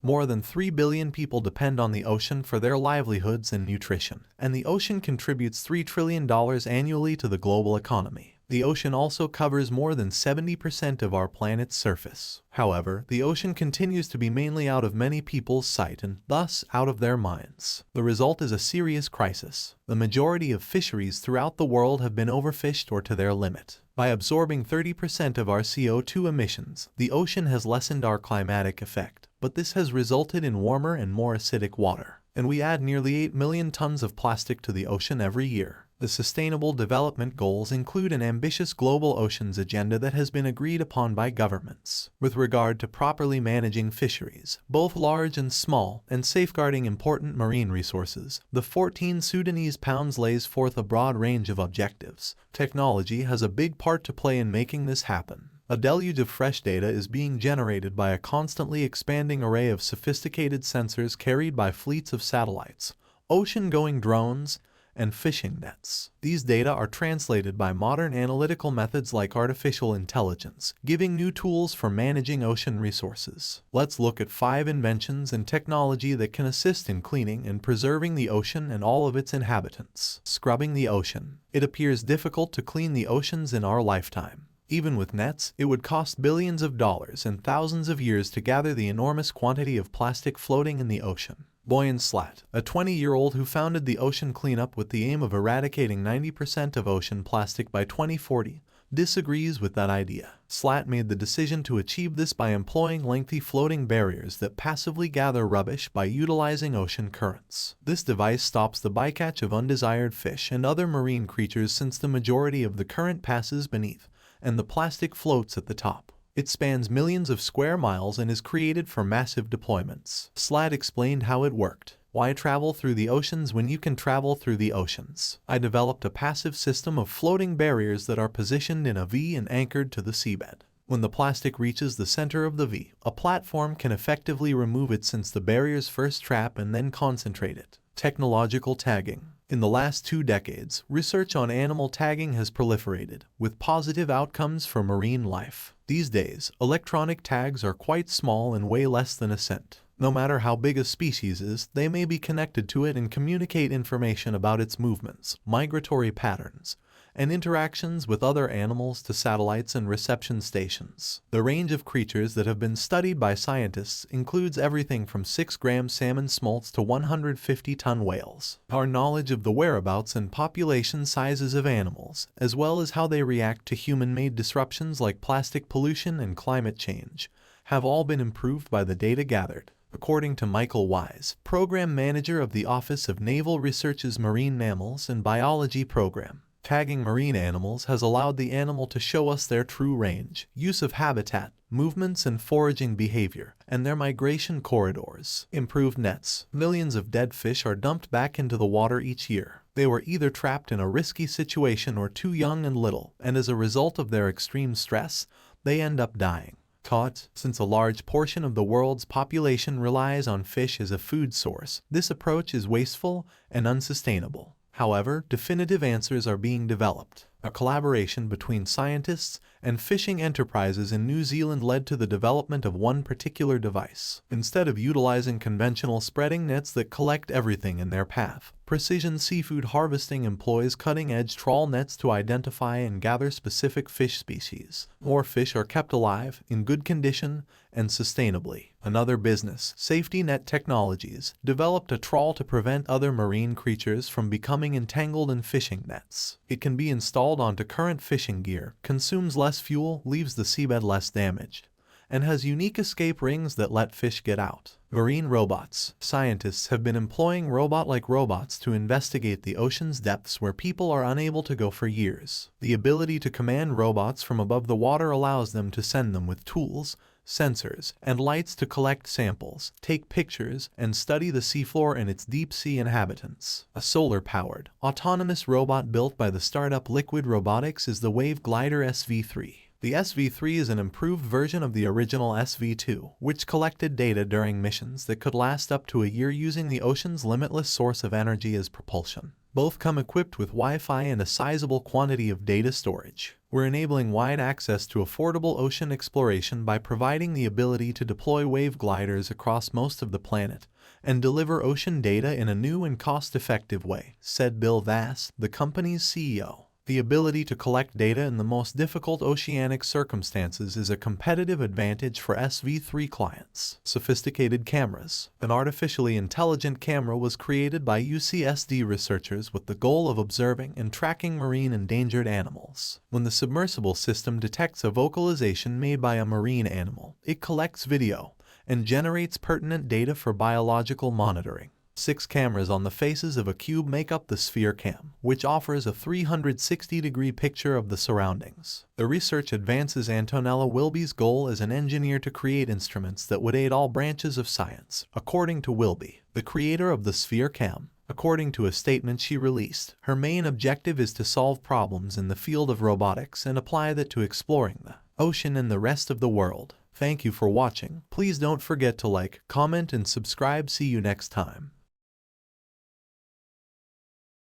More than 3 billion people depend on the ocean for their livelihoods and nutrition, and the ocean contributes $3 trillion annually to the global economy. The ocean also covers more than 70% of our planet's surface. However, the ocean continues to be mainly out of many people's sight and, thus, out of their minds. The result is a serious crisis. The majority of fisheries throughout the world have been overfished or to their limit. By absorbing 30% of our CO2 emissions, the ocean has lessened our climatic effect, but this has resulted in warmer and more acidic water. And we add nearly 8 million tons of plastic to the ocean every year. The Sustainable Development Goals include an ambitious global oceans agenda that has been agreed upon by governments. With regard to properly managing fisheries, both large and small, and safeguarding important marine resources, the 14 Sudanese pounds lays forth a broad range of objectives. Technology has a big part to play in making this happen. A deluge of fresh data is being generated by a constantly expanding array of sophisticated sensors carried by fleets of satellites, ocean-going drones, and fishing nets. These data are translated by modern analytical methods like artificial intelligence, giving new tools for managing ocean resources. Let's look at 5 inventions and technology that can assist in cleaning and preserving the ocean and all of its inhabitants. Scrubbing the ocean. It appears difficult to clean the oceans in our lifetime. Even with nets, it would cost billions of dollars and thousands of years to gather the enormous quantity of plastic floating in the ocean. Boyan Slat, a 20-year-old who founded the Ocean Cleanup with the aim of eradicating 90% of ocean plastic by 2040, disagrees with that idea. Slat made the decision to achieve this by employing lengthy floating barriers that passively gather rubbish by utilizing ocean currents. This device stops the bycatch of undesired fish and other marine creatures since the majority of the current passes beneath, and the plastic floats at the top. It spans millions of square miles and is created for massive deployments. Slat explained how it worked. Why travel through the oceans when you can travel through the oceans? I developed a passive system of floating barriers that are positioned in a V and anchored to the seabed. When the plastic reaches the center of the V, a platform can effectively remove it since the barriers first trap and then concentrate it. Technological tagging. In the last 2 decades, research on animal tagging has proliferated, with positive outcomes for marine life. These days, electronic tags are quite small and weigh less than a cent. No matter how big a species is, they may be connected to it and communicate information about its movements, migratory patterns, and interactions with other animals to satellites and reception stations. The range of creatures that have been studied by scientists includes everything from 6-gram salmon smolts to 150-ton whales. Our knowledge of the whereabouts and population sizes of animals, as well as how they react to human-made disruptions like plastic pollution and climate change, have all been improved by the data gathered. According to Michael Wise, program manager of the Office of Naval Research's Marine Mammals and Biology Program, tagging marine animals has allowed the animal to show us their true range, use of habitat, movements and foraging behavior, and their migration corridors. Improved nets. Millions of dead fish are dumped back into the water each year. They were either trapped in a risky situation or too young and little, and as a result of their extreme stress, they end up dying. Caught. Since a large portion of the world's population relies on fish as a food source, this approach is wasteful and unsustainable. However, definitive answers are being developed. A collaboration between scientists and fishing enterprises in New Zealand led to the development of one particular device. Instead of utilizing conventional spreading nets that collect everything in their path, precision seafood harvesting employs cutting-edge trawl nets to identify and gather specific fish species. More fish are kept alive, in good condition, and sustainably. Another business, Safety Net Technologies, developed a trawl to prevent other marine creatures from becoming entangled in fishing nets. It can be installed onto current fishing gear, consumes less fuel, leaves the seabed less damaged, and has unique escape rings that let fish get out. Marine robots. Scientists have been employing robot-like robots to investigate the ocean's depths where people are unable to go for years. The ability to command robots from above the water allows them to send them with tools, sensors, and lights to collect samples, take pictures, and study the seafloor and its deep-sea inhabitants. A solar-powered, autonomous robot built by the startup Liquid Robotics is the Wave Glider SV3. The SV3 is an improved version of the original SV2, which collected data during missions that could last up to a year using the ocean's limitless source of energy as propulsion. Both come equipped with Wi-Fi and a sizable quantity of data storage. We're enabling wide access to affordable ocean exploration by providing the ability to deploy wave gliders across most of the planet and deliver ocean data in a new and cost-effective way, said Bill Vass, the company's CEO. The ability to collect data in the most difficult oceanic circumstances is a competitive advantage for SV3 clients. Sophisticated cameras. An artificially intelligent camera was created by UCSD researchers with the goal of observing and tracking marine endangered animals. When the submersible system detects a vocalization made by a marine animal, it collects video and generates pertinent data for biological monitoring. 6 cameras on the faces of a cube make up the Sphere Cam, which offers a 360-degree picture of the surroundings. The research advances Antonella Wilby's goal as an engineer to create instruments that would aid all branches of science, according to Wilby, the creator of the Sphere Cam. According to a statement she released, her main objective is to solve problems in the field of robotics and apply that to exploring the ocean and the rest of the world. Thank you for watching. Please don't forget to like, comment, and subscribe. See you next time.